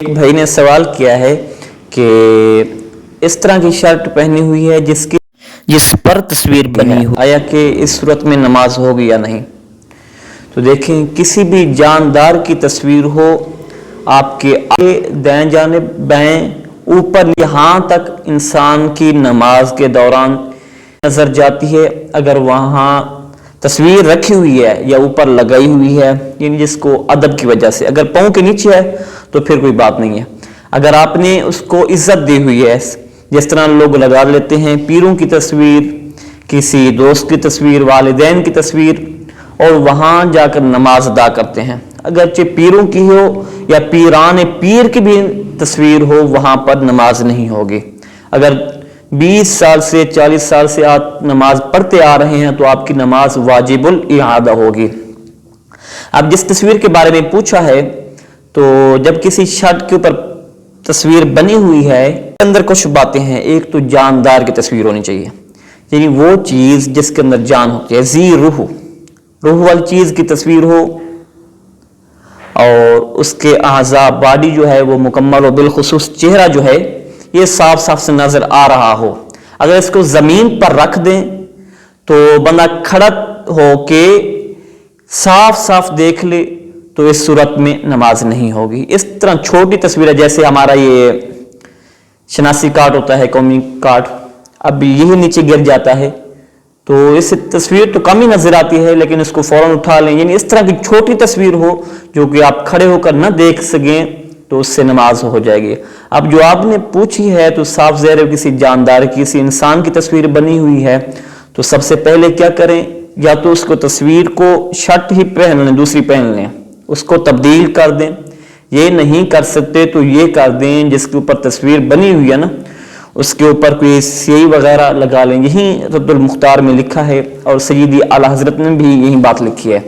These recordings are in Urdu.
ایک بھائی نے سوال کیا ہے کہ اس طرح کی شرٹ پہنی ہوئی ہے جس پر تصویر بنی ہوئی، آیا کہ اس صورت میں نماز ہوگی یا نہیں؟ تو دیکھیں، کسی بھی جاندار کی تصویر ہو، آپ کے آگے دائیں جانب بائیں اوپر یہاں تک انسان کی نماز کے دوران نظر جاتی ہے، اگر وہاں تصویر رکھی ہوئی ہے یا اوپر لگائی ہوئی ہے، یعنی جس کو ادب کی وجہ سے، اگر پاؤں کے نیچے ہے تو پھر کوئی بات نہیں ہے۔ اگر آپ نے اس کو عزت دی ہوئی ہے، جس طرح لوگ لگا لیتے ہیں پیروں کی تصویر، کسی دوست کی تصویر، والدین کی تصویر، اور وہاں جا کر نماز ادا کرتے ہیں، اگرچہ پیروں کی ہو یا پیران پیر کی بھی تصویر ہو، وہاں پر نماز نہیں ہوگی۔ اگر 20 سال سے 40 سال سے آپ نماز پڑھتے آ رہے ہیں تو آپ کی نماز واجب الاعادہ ہوگی۔ اب جس تصویر کے بارے میں پوچھا ہے، تو جب کسی شرٹ کے اوپر تصویر بنی ہوئی ہے، اندر کچھ باتیں ہیں۔ ایک تو جاندار کی تصویر ہونی چاہیے، یعنی وہ چیز جس کے اندر جان ہوتی ہے، ذی روح والی چیز کی تصویر ہو، اور اس کے اعضاء باڈی جو ہے وہ مکمل ہو، بالخصوص چہرہ جو ہے یہ صاف صاف سے نظر آ رہا ہو۔ اگر اس کو زمین پر رکھ دیں تو بندہ کھڑا ہو کے صاف صاف دیکھ لے تو اس صورت میں نماز نہیں ہوگی۔ اس طرح چھوٹی تصویر، جیسے ہمارا یہ شناسی کارڈ ہوتا ہے، قومی کارڈ، اب یہی نیچے گر جاتا ہے تو اس تصویر تو کم ہی نظر آتی ہے، لیکن اس کو فوراً اٹھا لیں، یعنی اس طرح کی چھوٹی تصویر ہو جو کہ آپ کھڑے ہو کر نہ دیکھ سکیں تو اس سے نماز ہو جائے گی۔ اب جو آپ نے پوچھی ہے تو صاف ظاہر کسی جاندار کسی انسان کی تصویر بنی ہوئی ہے، تو سب سے پہلے کیا کریں، یا تو اس کو تصویر کو شرٹ ہی پہن لیں، دوسری پہن لیں، اس کو تبدیل کر دیں۔ یہ نہیں کر سکتے تو یہ کر دیں، جس کے اوپر تصویر بنی ہوئی ہے نا، اس کے اوپر کوئی سیاہی وغیرہ لگا لیں۔ یہی رد المختار میں لکھا ہے، اور سیدی اعلیٰ حضرت نے بھی یہی بات لکھی ہے۔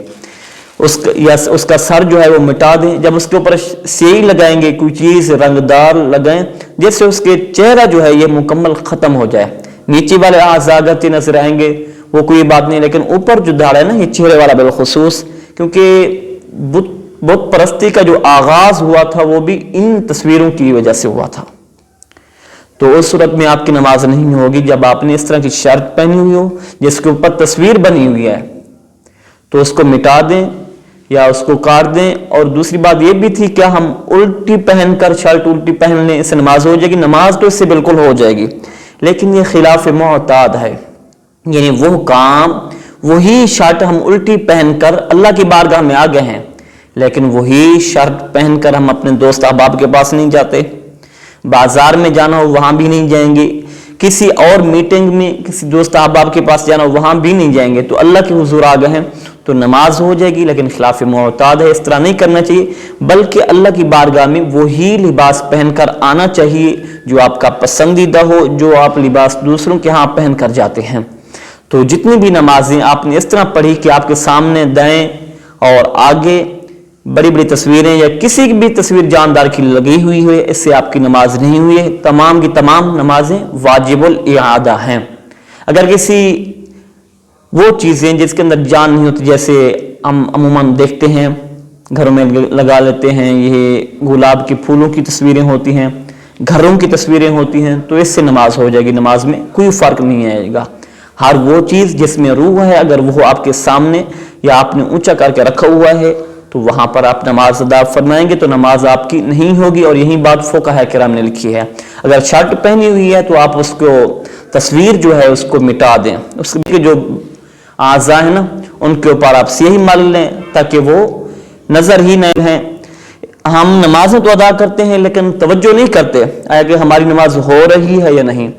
اس کا سر جو ہے وہ مٹا دیں، جب اس کے اوپر سیاہی لگائیں گے، کوئی چیز رنگدار لگائیں جس سے اس کے چہرہ جو ہے یہ مکمل ختم ہو جائے۔ نیچے والے اعضاء اگرچہ نظر آئیں گے، وہ کوئی بات نہیں، لیکن اوپر جو دھاڑا ہے نا، یہ چہرے والا بالخصوص، کیونکہ بت پرستی کا جو آغاز ہوا تھا وہ بھی ان تصویروں کی وجہ سے ہوا تھا۔ تو اس صورت میں آپ کی نماز نہیں ہوگی۔ جب آپ نے اس طرح کی شرٹ پہنی ہوئی ہو جس کے اوپر تصویر بنی ہوئی ہے تو اس کو مٹا دیں یا اس کو کاٹ دیں۔ اور دوسری بات یہ بھی تھی کہ ہم الٹی پہن کر شرٹ الٹی پہن لیں، اس سے نماز ہو جائے گی؟ نماز تو اس سے بالکل ہو جائے گی، لیکن یہ خلاف معتاد ہے، یعنی وہ کام، وہی شرٹ ہم الٹی پہن کر اللہ کی بارگاہ میں آ گئے ہیں، لیکن وہی شرٹ پہن کر ہم اپنے دوست احباب کے پاس نہیں جاتے، بازار میں جانا ہو وہاں بھی نہیں جائیں گے، کسی اور میٹنگ میں کسی دوست احباب کے پاس جانا ہو وہاں بھی نہیں جائیں گے، تو اللہ کے حضور آ گئے ہیں تو نماز ہو جائے گی، لیکن خلاف معتاد ہے، اس طرح نہیں کرنا چاہیے، بلکہ اللہ کی بارگاہ میں وہی لباس پہن کر آنا چاہیے جو آپ کا پسندیدہ ہو، جو آپ لباس دوسروں کے ہاں پہن کر جاتے ہیں۔ تو جتنی بھی نمازیں آپ نے اس طرح پڑھی کہ آپ کے سامنے دائیں اور آگے بڑی بڑی تصویریں یا کسی بھی تصویر جاندار کی لگی ہوئی ہے، اس سے آپ کی نماز نہیں ہوئی ہے، تمام کی تمام نمازیں واجب الاعادہ ہیں۔ اگر کسی وہ چیزیں جس کے اندر جان نہیں ہوتی، جیسے ہم عموماً دیکھتے ہیں گھروں میں لگا لیتے ہیں، یہ گلاب کے پھولوں کی تصویریں ہوتی ہیں، گھروں کی تصویریں ہوتی ہیں، تو اس سے نماز ہو جائے گی، نماز میں کوئی فرق نہیں آئے گا۔ ہر وہ چیز جس میں روح ہے، اگر وہ آپ کے سامنے یا آپ نے اونچا کر کے رکھا ہوا ہے تو وہاں پر آپ نماز ادا فرمائیں گے تو نماز آپ کی نہیں ہوگی، اور یہی بات فقہاء کرام نے لکھی ہے۔ اگر شرٹ پہنی ہوئی ہے تو آپ اس کو تصویر جو ہے اس کو مٹا دیں، اس کے جو اعضاء ہیں نا ان کے اوپر آپ سیاہی مل لیں تاکہ وہ نظر ہی نہ ہیں۔ ہم نمازیں تو ادا کرتے ہیں لیکن توجہ نہیں کرتے آیا کہ ہماری نماز ہو رہی ہے یا نہیں،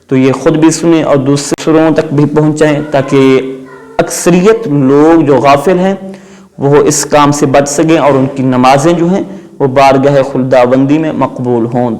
تو یہ خود بھی سنیں اور دوسروں تک بھی پہنچائیں تاکہ اکثریت لوگ جو غافل ہیں وہ اس کام سے بچ سکیں اور ان کی نمازیں جو ہیں وہ بارگاہ خداوندی میں مقبول ہوں۔